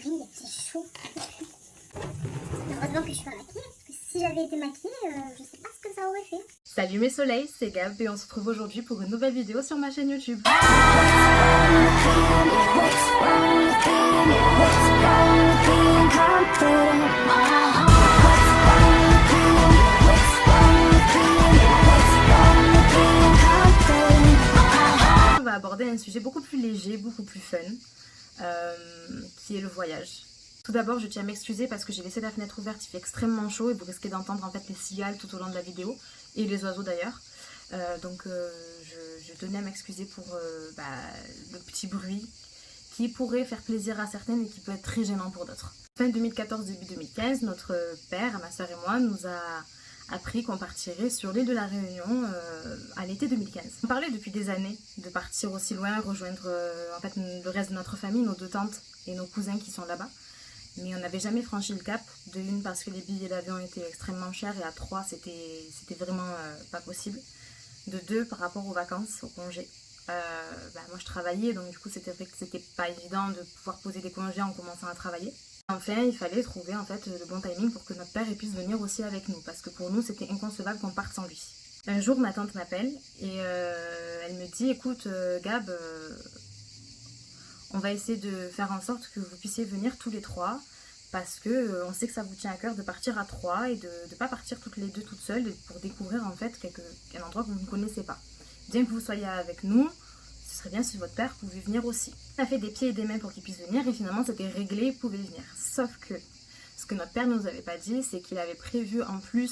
brille, c'est chaud. Heureusement que je suis pas maquillée, parce que si j'avais été maquillée, je sais pas ce que ça aurait fait. Salut mes soleils, c'est Gab et on se retrouve aujourd'hui pour une nouvelle vidéo sur ma chaîne YouTube. On va aborder un sujet beaucoup plus léger, beaucoup plus fun, qui est le voyage. Tout d'abord, je tiens à m'excuser parce que j'ai laissé la fenêtre ouverte, il fait extrêmement chaud et vous risquez d'entendre en fait les cigales tout au long de la vidéo et les oiseaux d'ailleurs. Je tenais à m'excuser pour le petit bruit qui pourrait faire plaisir à certaines et qui peut être très gênant pour d'autres. Fin 2014, début 2015, notre père, ma soeur et moi, nous a appris qu'on partirait sur l'île de la Réunion à l'été 2015. On parlait depuis des années de partir aussi loin, rejoindre en fait le reste de notre famille, nos deux tantes et nos cousins qui sont là-bas. Mais on n'avait jamais franchi le cap, de une parce que les billets d'avion étaient extrêmement chers et à trois c'était vraiment pas possible. De deux par rapport aux vacances, aux congés. Moi je travaillais donc du coup c'était vrai que c'était pas évident de pouvoir poser des congés en commençant à travailler. Enfin il fallait trouver en fait le bon timing pour que notre père puisse venir aussi avec nous parce que pour nous c'était inconcevable qu'on parte sans lui. Un jour ma tante m'appelle et elle me dit écoute Gab, on va essayer de faire en sorte que vous puissiez venir tous les trois parce que on sait que ça vous tient à cœur de partir à trois et de ne pas partir toutes les deux toutes seules pour découvrir en fait un endroit que vous ne connaissez pas. Bien que vous soyez avec nous, ce serait bien si votre père pouvait venir aussi. On a fait des pieds et des mains pour qu'il puisse venir et finalement c'était réglé, il pouvait venir. Sauf que ce que notre père ne nous avait pas dit, c'est qu'il avait prévu en plus,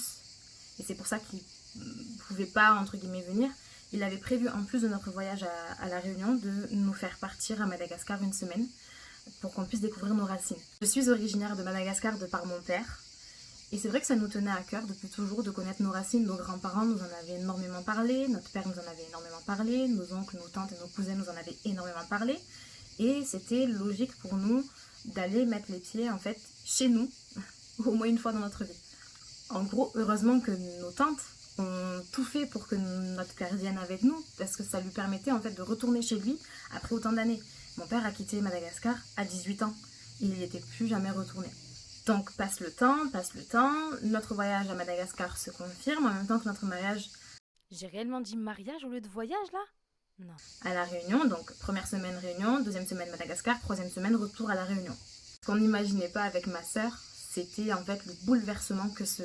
et c'est pour ça qu'il ne pouvait pas entre guillemets venir, il avait prévu en plus de notre voyage à La Réunion de nous faire partir à Madagascar une semaine pour qu'on puisse découvrir nos racines. Je suis originaire de Madagascar de par mon père et c'est vrai que ça nous tenait à cœur depuis toujours de connaître nos racines. Nos grands-parents nous en avaient énormément parlé, notre père nous en avait énormément parlé, nos oncles, nos tantes et nos cousins nous en avaient énormément parlé et c'était logique pour nous d'aller mettre les pieds en fait chez nous au moins une fois dans notre vie. En gros, heureusement que nos tantes ont tout fait pour que notre père vienne avec nous parce que ça lui permettait en fait de retourner chez lui après autant d'années. Mon père a quitté Madagascar à 18 ans, il n'y était plus jamais retourné. Donc passe le temps, notre voyage à Madagascar se confirme en même temps que notre mariage. J'ai réellement dit mariage au lieu de voyage là ? Non. À La Réunion, donc première semaine Réunion, deuxième semaine Madagascar, troisième semaine retour à La Réunion. Ce qu'on n'imaginait pas avec ma sœur, c'était en fait le bouleversement que ce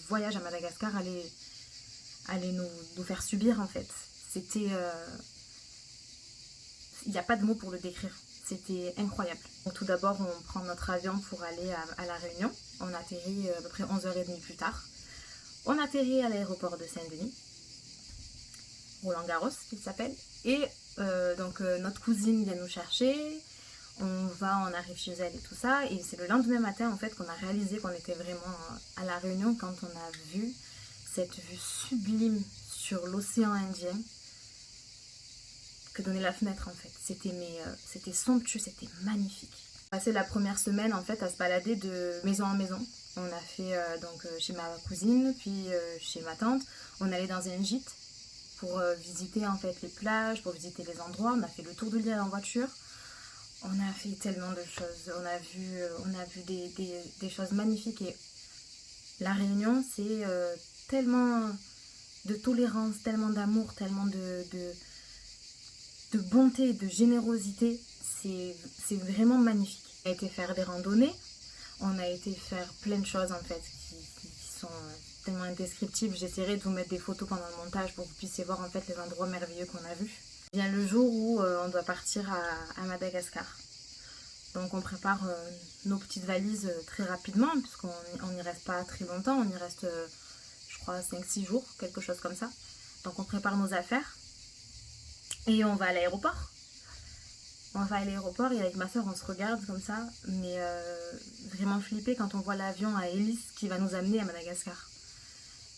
voyage à Madagascar allait nous faire subir en fait. C'était... Il n'y a pas de mots pour le décrire. C'était incroyable. Donc, tout d'abord, on prend notre avion pour aller à La Réunion. On atterrit à peu près 11h30 plus tard. On atterrit à l'aéroport de Saint-Denis, Roland-Garros, qu'il s'appelle. Et notre cousine vient nous chercher. On arrive chez elle et tout ça. Et c'est le lendemain matin, en fait, qu'on a réalisé qu'on était vraiment à La Réunion quand on a vu cette vue sublime sur l'océan Indien que donnait la fenêtre en fait. C'était somptueux, c'était magnifique. On a passé la première semaine en fait à se balader de maison en maison. On a fait chez ma cousine, puis chez ma tante. On allait dans un gîte pour visiter en fait les plages, pour visiter les endroits. On a fait le tour de l'île en voiture. On a fait tellement de choses. On a vu des choses magnifiques et La Réunion c'est tellement de tolérance, tellement d'amour, tellement de bonté, de générosité, c'est vraiment magnifique. On a été faire des randonnées, on a été faire plein de choses en fait qui sont tellement indescriptibles. J'essaierai de vous mettre des photos pendant le montage pour que vous puissiez voir en fait les endroits merveilleux qu'on a vus. Vient le jour où on doit partir à Madagascar. Donc on prépare nos petites valises très rapidement puisqu'on n'y reste pas très longtemps, on y reste je crois 5-6 jours, quelque chose comme ça. Donc on prépare nos affaires. Et on va à l'aéroport. On va à l'aéroport et avec ma soeur on se regarde comme ça, mais vraiment flippé quand on voit l'avion à hélice qui va nous amener à Madagascar.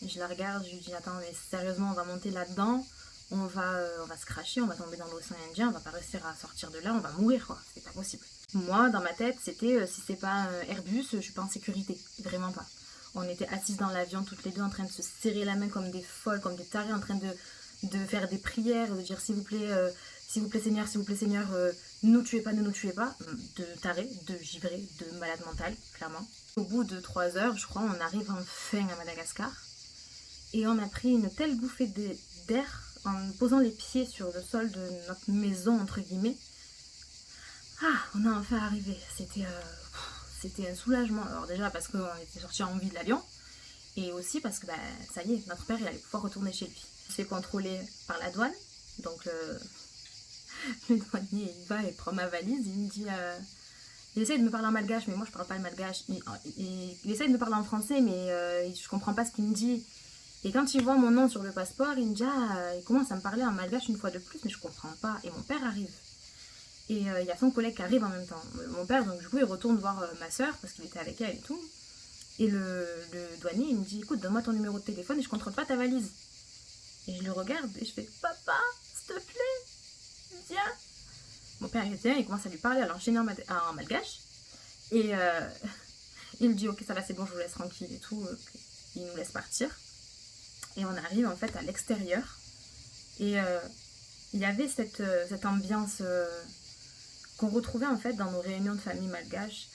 Et je la regarde, je lui dis attends mais sérieusement on va monter là-dedans, on va se crasher, on va tomber dans l'océan Indien, on va pas réussir à sortir de là, on va mourir quoi, c'est pas possible. Moi dans ma tête c'était si c'est pas un Airbus, je suis pas en sécurité, vraiment pas. On était assises dans l'avion toutes les deux en train de se serrer la main comme des folles, comme des tarés, en train de faire des prières, de dire s'il vous plaît s'il vous plaît Seigneur, ne nous tuez pas, ne nous tuez pas, de taré, de givré, de malade mental, clairement. Au bout de 3 heures, je crois, on arrive enfin à Madagascar. Et on a pris une telle bouffée d'air en posant les pieds sur le sol de notre maison, entre guillemets. Ah, on a enfin arrivé. C'était un soulagement. Alors déjà parce qu'on était sortis en vie de l'avion. Et aussi parce que ça y est, notre père il allait pouvoir retourner chez lui. Il se fait contrôler par la douane. Donc le douanier il va et prend ma valise. Il me dit... il essaye de me parler en malgache, mais moi je parle pas le malgache. Il essaye de me parler en français, mais je comprends pas ce qu'il me dit. Et quand il voit mon nom sur le passeport, il me dit il commence à me parler en malgache une fois de plus, mais je comprends pas. Et mon père arrive. Et il y a son collègue qui arrive en même temps. Mon père, donc du coup, il retourne voir ma soeur parce qu'il était avec elle et tout. Et le douanier, il me dit écoute, donne-moi ton numéro de téléphone et je contrôle pas ta valise. Et je le regarde et je fais papa, s'il te plaît, viens. Mon père il vient, il commence à lui parler, à l'enchaîner en malgache. Et il me dit ok, ça va, c'est bon, je vous laisse tranquille et tout. Il nous laisse partir. Et on arrive en fait à l'extérieur. Et il y avait cette ambiance qu'on retrouvait en fait dans nos réunions de famille malgaches,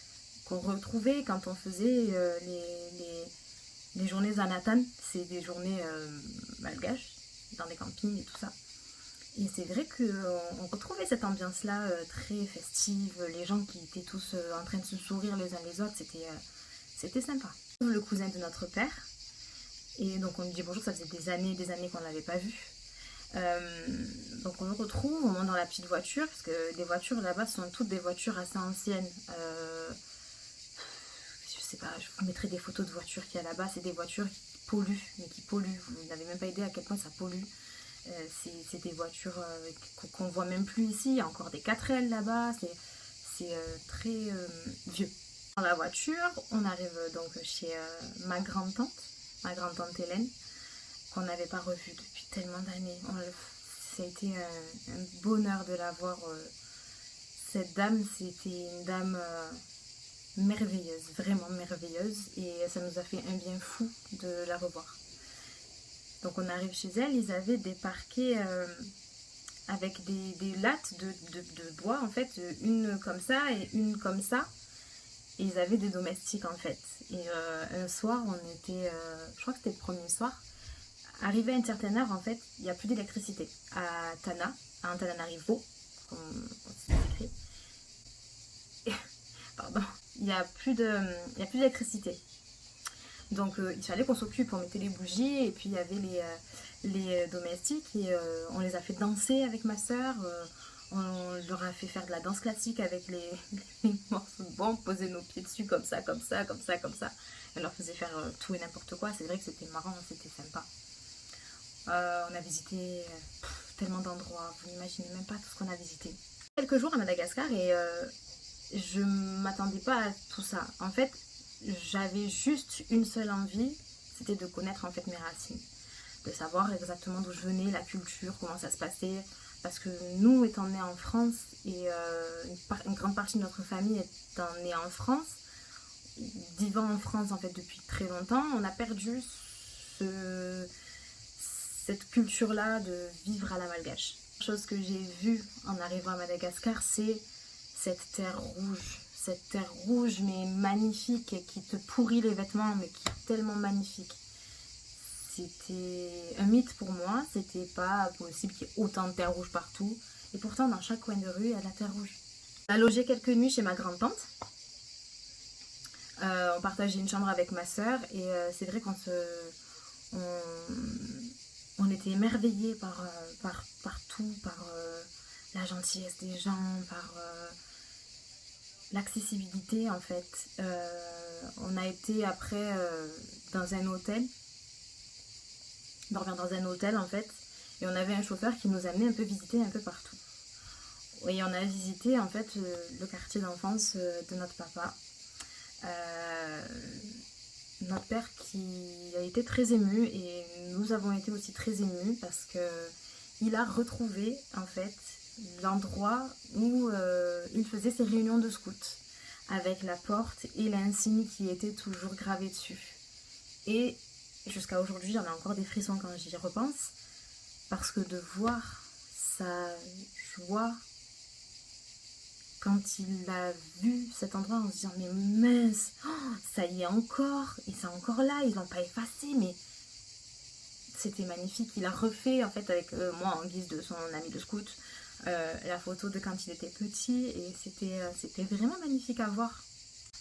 qu'on retrouvait quand on faisait les journées Zanatan, c'est des journées malgaches, dans des campings et tout ça. Et c'est vrai qu'on retrouvait cette ambiance-là très festive, les gens qui étaient tous en train de se sourire les uns les autres, c'était sympa. Le cousin de notre père, et donc on lui dit bonjour, ça faisait des années qu'on ne l'avait pas vu. Donc on le retrouve, on monte dans la petite voiture, parce que les voitures là-bas sont toutes des voitures assez anciennes. Je sais pas, je vous mettrai des photos de voitures qu'il y a là-bas, c'est des voitures qui polluent, mais qui polluent, vous n'avez même pas idée à quel point ça pollue. C'est des voitures qu'on voit même plus ici, il y a encore des 4L là-bas, c'est très vieux. Dans la voiture, on arrive donc chez ma grand-tante Hélène, qu'on n'avait pas revue depuis tellement d'années. Ça a été un bonheur de la voir. Cette dame, c'était une dame merveilleuse, vraiment merveilleuse, et ça nous a fait un bien fou de la revoir. Donc on arrive chez elle, ils avaient des parquets avec des lattes de bois, en fait, une comme ça et une comme ça. Et ils avaient des domestiques en fait. Et un soir, on était, je crois que c'était le premier soir, arrivé à une certaine heure, en fait, il n'y a plus d'électricité. À Antananarivo, comme c'est écrit. Pardon, il n'y a plus d'électricité. Donc il fallait qu'on s'occupe, on mettait les bougies et puis il y avait les domestiques et on les a fait danser avec ma soeur. On leur a fait faire de la danse classique avec les morceaux de bois, on posait nos pieds dessus comme ça, comme ça, comme ça, comme ça. On leur faisait faire tout et n'importe quoi, c'est vrai que c'était marrant, c'était sympa. On a visité tellement d'endroits, vous n'imaginez même pas tout ce qu'on a visité. Quelques jours à Madagascar et je m'attendais pas à tout ça. En fait, j'avais juste une seule envie, c'était de connaître en fait mes racines. De savoir exactement d'où je venais, la culture, comment ça se passait. Parce que nous, étant nés en France, et une grande partie de notre famille étant née en France, vivant en France en fait depuis très longtemps, on a perdu cette culture-là de vivre à la malgache. La chose que j'ai vue en arrivant à Madagascar, c'est cette terre rouge mais magnifique, et qui te pourrit les vêtements, mais qui est tellement magnifique. C'était un mythe pour moi, c'était pas possible qu'il y ait autant de terre rouge partout. Et pourtant, dans chaque coin de rue, il y a de la terre rouge. On a logé quelques nuits chez ma grand-tante. On partageait une chambre avec ma soeur. Et c'est vrai qu'on on était émerveillés par tout, par la gentillesse des gens, par l'accessibilité en fait. On a été après dans un hôtel. Dormir dans un hôtel en fait, et on avait un chauffeur qui nous amenait un peu visiter un peu partout. Et on a visité en fait le quartier d'enfance de notre papa, notre père qui a été très ému, et nous avons été aussi très émus parce que il a retrouvé en fait l'endroit où il faisait ses réunions de scouts, avec la porte et l'insigne qui était toujours gravé dessus. Et jusqu'à aujourd'hui, j'en ai encore des frissons quand j'y repense, parce que de voir sa joie quand il a vu cet endroit en se disant mais mince, oh, ça y est encore, et c'est encore là, ils l'ont pas effacé, mais c'était magnifique. Il a refait en fait avec moi en guise de son ami de scout la photo de quand il était petit, et c'était vraiment magnifique à voir.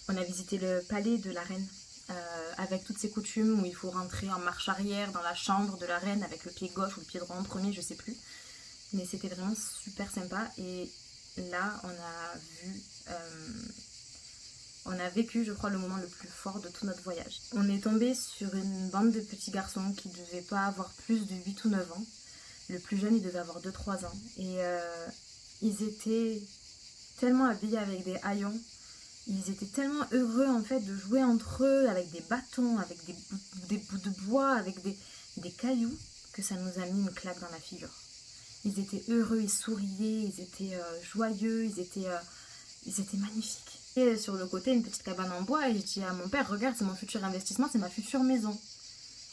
On a visité le palais de la reine avec toutes ses coutumes où il faut rentrer en marche arrière dans la chambre de la reine avec le pied gauche ou le pied droit en premier, je sais plus. Mais c'était vraiment super sympa, et là on a vécu, je crois, le moment le plus fort de tout notre voyage. On est tombé sur une bande de petits garçons qui ne devaient pas avoir plus de 8 ou 9 ans. Le plus jeune, il devait avoir 2-3 ans. Et ils étaient tellement habillés avec des haillons. Ils étaient tellement heureux en fait de jouer entre eux avec des bâtons, avec des bouts de bois, avec des cailloux, que ça nous a mis une claque dans la figure. Ils étaient heureux, ils souriaient, ils étaient joyeux, ils étaient magnifiques. Et sur le côté, une petite cabane en bois, et je dis à mon père, regarde, c'est mon futur investissement, c'est ma future maison.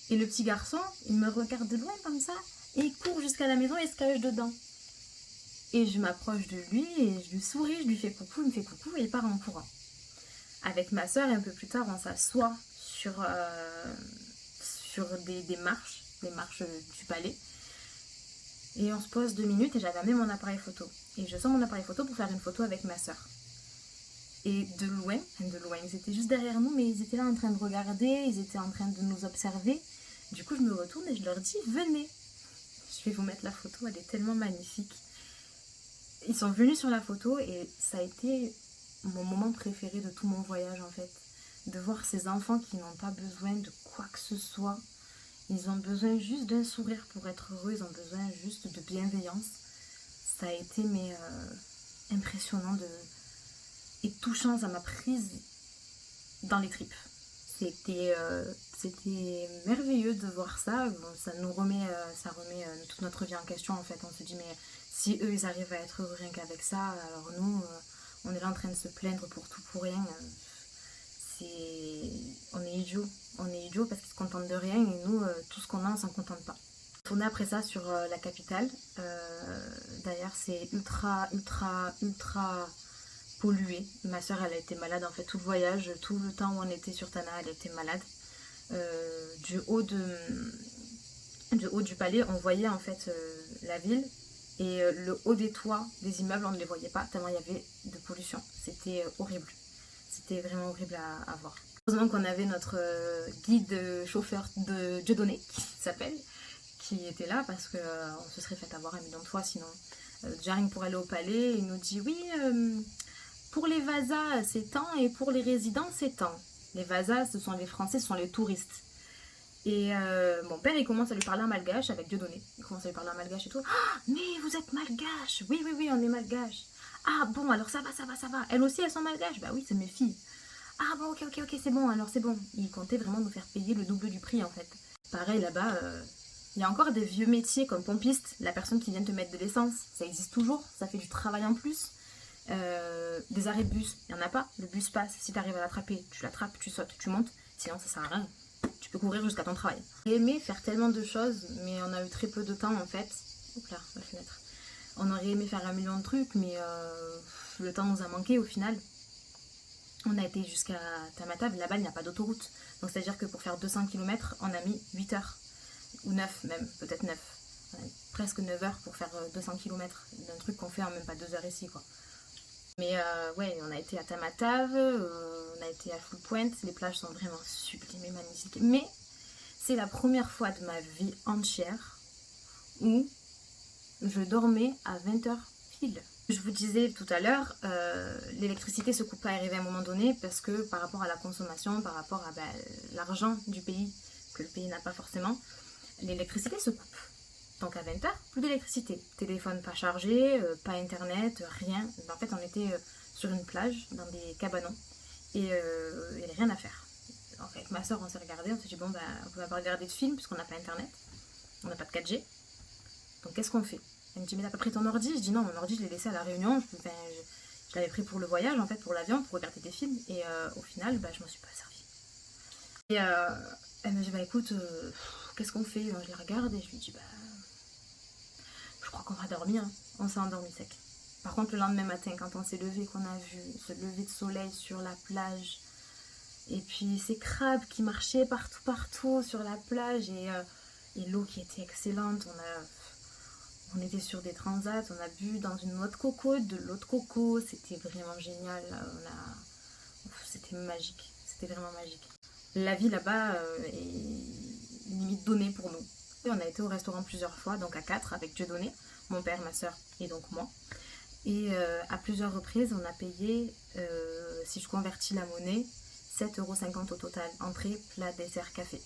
Et le petit garçon, il me regarde de loin comme ça, et il court jusqu'à la maison et se cache dedans. Et je m'approche de lui, et je lui souris, je lui fais coucou, il me fait coucou, et il part en courant. Avec ma soeur, un peu plus tard, on s'assoit sur des marches, les marches du palais. Et on se pose 2 minutes, et j'avais amené mon appareil photo. Et je sors mon appareil photo pour faire une photo avec ma soeur. Et de loin, ils étaient juste derrière nous, mais ils étaient là en train de regarder, ils étaient en train de nous observer. Du coup, je me retourne et je leur dis, venez. Je vais vous mettre la photo, elle est tellement magnifique. Ils sont venus sur la photo, et ça a été mon moment préféré de tout mon voyage en fait. De voir ces enfants qui n'ont pas besoin de quoi que ce soit. Ils ont besoin juste d'un sourire pour être heureux, ils ont besoin juste de bienveillance. Ça a été impressionnant et touchant, ça m'a prise dans les tripes. C'était merveilleux de voir ça. Bon, ça remet toute notre vie en question en fait. On se dit mais si eux ils arrivent à être heureux rien qu'avec ça, alors nous on est là en train de se plaindre pour tout pour rien. On est idiots parce qu'ils se contentent de rien, et nous tout ce qu'on a on s'en contente pas. Tourner après ça sur la capitale. D'ailleurs c'est ultra pollué. Ma soeur elle a été malade en fait tout le voyage, tout le temps où on était sur Tana elle était malade. Du haut du palais on voyait en fait la ville, et le haut des toits des immeubles on ne les voyait pas tellement il y avait de pollution. C'était horrible, c'était vraiment horrible à voir. Heureusement qu'on avait notre guide chauffeur de Dieudonné qui était là, parce qu'on se serait fait avoir un million de fois sinon. Déjà rien que pour aller au palais, il nous dit oui, pour les vasas c'est tant, et pour les résidents c'est tant. Les vasas ce sont les Français, ce sont les touristes. Et mon père il commence à lui parler en malgache avec Dieudonné. Il commence à lui parler en malgache et tout. Ah, mais vous êtes malgache? Oui, on est malgache. Ah bon, alors ça va. Elles aussi elles sont malgaches? Bah oui, c'est mes filles. Ah bon, ok, c'est bon, alors c'est bon. Il comptait vraiment nous faire payer le double du prix en fait. Pareil là-bas, il y a encore des vieux métiers comme pompiste, la personne qui vient te mettre de l'essence. Ça existe toujours, ça fait du travail en plus. Des arrêts de bus, il n'y en a pas. Le bus passe, si tu arrives à l'attraper, tu l'attrapes, tu sautes, tu montes. Sinon ça sert à rien. Tu peux courir jusqu'à ton travail. J'ai aimé faire tellement de choses, mais on a eu très peu de temps en fait. Oups là, la fenêtre. On aurait aimé faire un million de trucs, mais le temps nous a manqué au final. On a été jusqu'à Tamatave, là-bas il n'y a pas d'autoroute. Donc c'est à dire que pour faire 200 km, on a mis 8 heures. Ou 9 même, peut-être 9. On a mis presque 9 heures pour faire 200 km d'un truc qu'on fait en même pas 2 heures ici quoi. Mais ouais, on a été à Tamatave, on a été à Full Point, les plages sont vraiment sublimes et magnifiques. Mais c'est la première fois de ma vie entière où je dormais à 20h pile. Je vous disais tout à l'heure, l'électricité se coupe pas arriver à un moment donné parce que par rapport à la consommation, par rapport à l'argent du pays, que le pays n'a pas forcément, l'électricité se coupe. Donc à 20h, plus d'électricité. Téléphone pas chargé, pas internet, rien. En fait, on était sur une plage, dans des cabanons, et il n'y avait rien à faire. Donc avec ma soeur, on s'est regardé, on s'est dit, bon, on va pas regarder de film puisqu'on n'a pas internet, on n'a pas de 4G. Donc qu'est-ce qu'on fait? Elle me dit, mais t'as pas pris ton ordi? Je dis, non, mon ordi, je l'ai laissé à la Réunion, je l'avais pris pour le voyage, en fait, pour l'avion, pour regarder des films, et au final, je m'en suis pas servi. Et elle me dit, écoute, qu'est-ce qu'on fait? Je la regarde et je lui dis, je crois qu'on va dormir. On s'est endormi sec. Par contre, le lendemain matin, quand on s'est levé, qu'on a vu ce lever de soleil sur la plage, et puis ces crabes qui marchaient partout sur la plage, et l'eau qui était excellente, on était sur des transats, on a bu dans une noix de coco, de l'eau de coco, c'était vraiment génial, c'était magique, c'était vraiment magique. La vie là-bas est limite donnée pour nous. Et on a été au restaurant plusieurs fois, donc à 4 avec Dieudonné, mon père, ma soeur et donc moi. Et à plusieurs reprises, on a payé, si je convertis la monnaie, 7,50 € au total. Entrée, plat, dessert, café.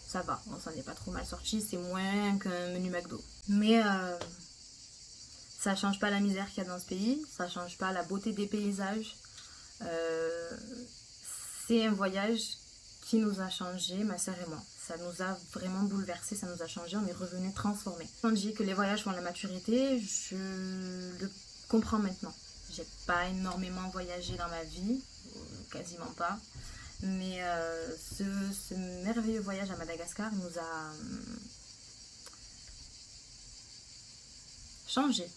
Ça va, on s'en est pas trop mal sorti, c'est moins qu'un menu McDo. Mais ça change pas la misère qu'il y a dans ce pays, ça change pas la beauté des paysages. C'est un voyage qui nous a changé, ma soeur et moi. Ça nous a vraiment bouleversé, ça nous a changé, on est revenus transformés. Quand je dis que les voyages font la maturité, je le comprends maintenant. J'ai pas énormément voyagé dans ma vie, quasiment pas. Mais ce merveilleux voyage à Madagascar nous a changé,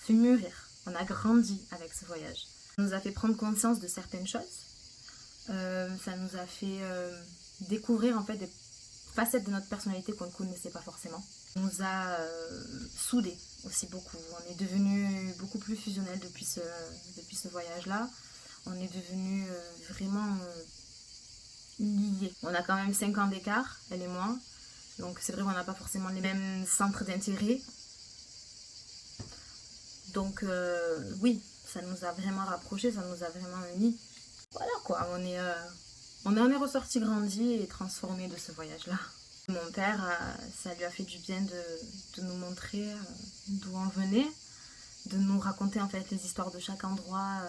fait mûrir. On a grandi avec ce voyage. Ça nous a fait prendre conscience de certaines choses. Ça nous a fait découvrir en fait des facettes de notre personnalité qu'on ne connaissait pas forcément. Ça nous a soudés aussi beaucoup. On est devenus beaucoup plus fusionnels depuis ce voyage-là. On est devenus vraiment liés. On a quand même 5 ans d'écart, elle et moi. Donc c'est vrai qu'on n'a pas forcément les mêmes centres d'intérêt. Donc oui, ça nous a vraiment rapprochés, ça nous a vraiment unis. Voilà quoi, on en est ressorti grandi et transformé de ce voyage-là. Mon père, ça lui a fait du bien de nous montrer d'où on venait, de nous raconter en fait les histoires de chaque endroit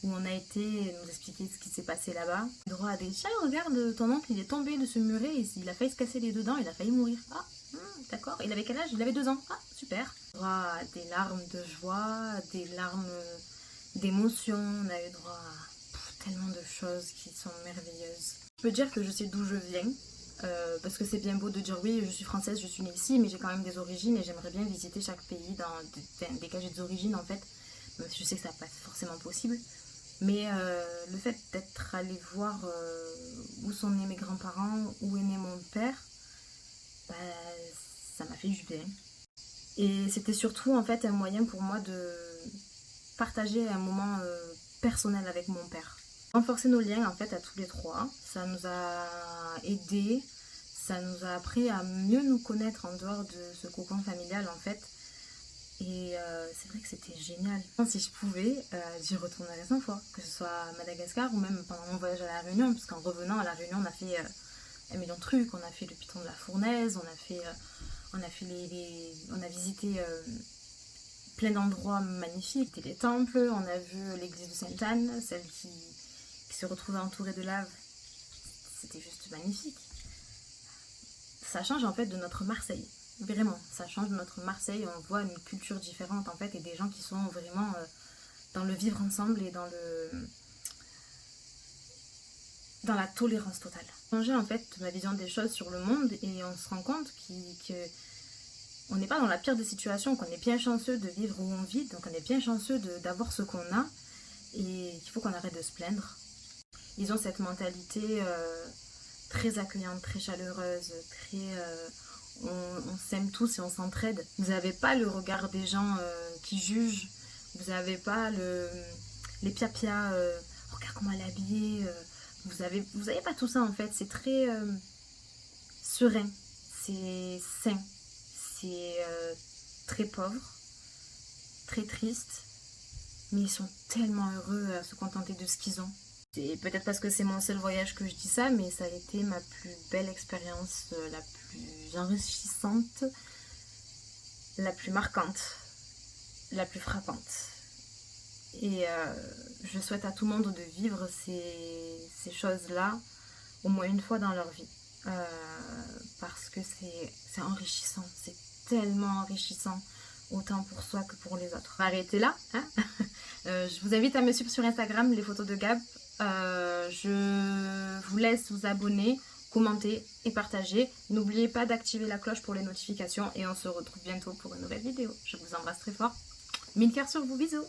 où on a été et nous expliquer ce qui s'est passé là-bas. Droit à des tiens, regarde, ton oncle il est tombé de ce muret, il a failli se casser les deux dents, il a failli mourir. Ah, d'accord, il avait quel âge? Il avait 2 ans. Ah, super. Droit à des larmes de joie, des larmes d'émotion, on a eu droit à tellement de choses qui sont merveilleuses. Je peux dire que je sais d'où je viens, parce que c'est bien beau de dire oui, je suis française, je suis née ici, mais j'ai quand même des origines et j'aimerais bien visiter chaque pays dès que j'ai des origines en fait, même si je sais que ça n'est pas forcément possible. Mais le fait d'être allé voir où sont nés mes grands-parents, où est né mon père, bah, ça m'a fait du bien. Et c'était surtout en fait un moyen pour moi de partager un moment personnel avec mon père. Renforcer nos liens en fait à tous les trois, ça nous a aidés, ça nous a appris à mieux nous connaître en dehors de ce cocon familial en fait. Et c'est vrai que c'était génial. Si je pouvais, j'y retournerais 100 fois, que ce soit à Madagascar ou même pendant mon voyage à La Réunion, parce qu'en revenant à La Réunion, on a fait un million de trucs. On a fait le piton de la Fournaise, on a visité plein d'endroits magnifiques, les temples, on a vu l'église de Sainte-Anne, celle qui se retrouvait entourée de lave. C'était juste magnifique. Ça change en fait de notre Marseille. Vraiment, ça change de notre Marseille, on voit une culture différente en fait et des gens qui sont vraiment dans le vivre ensemble et dans la tolérance totale. Changer en fait ma vision des choses sur le monde et on se rend compte qu'on n'est pas dans la pire des situations, qu'on est bien chanceux de vivre où on vit, donc on est bien chanceux d'avoir ce qu'on a et qu'il faut qu'on arrête de se plaindre. Ils ont cette mentalité très accueillante, très chaleureuse, très... on s'aime tous et on s'entraide. Vous n'avez pas le regard des gens qui jugent. Vous n'avez pas les pia-pia, regarde comment elle est habillée. Vous avez pas tout ça en fait. C'est très serein. C'est sain. C'est très pauvre. Très triste. Mais ils sont tellement heureux à se contenter de ce qu'ils ont. C'est peut-être parce que c'est mon seul voyage que je dis ça, mais ça a été ma plus belle expérience, la plus enrichissante, la plus marquante, la plus frappante. Et je souhaite à tout le monde de vivre ces choses-là au moins une fois dans leur vie. Parce que c'est enrichissant, c'est tellement enrichissant, autant pour soi que pour les autres. Arrêtez là, hein. Je vous invite à me suivre sur Instagram, les photos de Gab. Je vous laisse vous abonner, commentez et partagez. N'oubliez pas d'activer la cloche pour les notifications et on se retrouve bientôt pour une nouvelle vidéo. Je vous embrasse très fort. 1000 cœurs sur vous, bisous.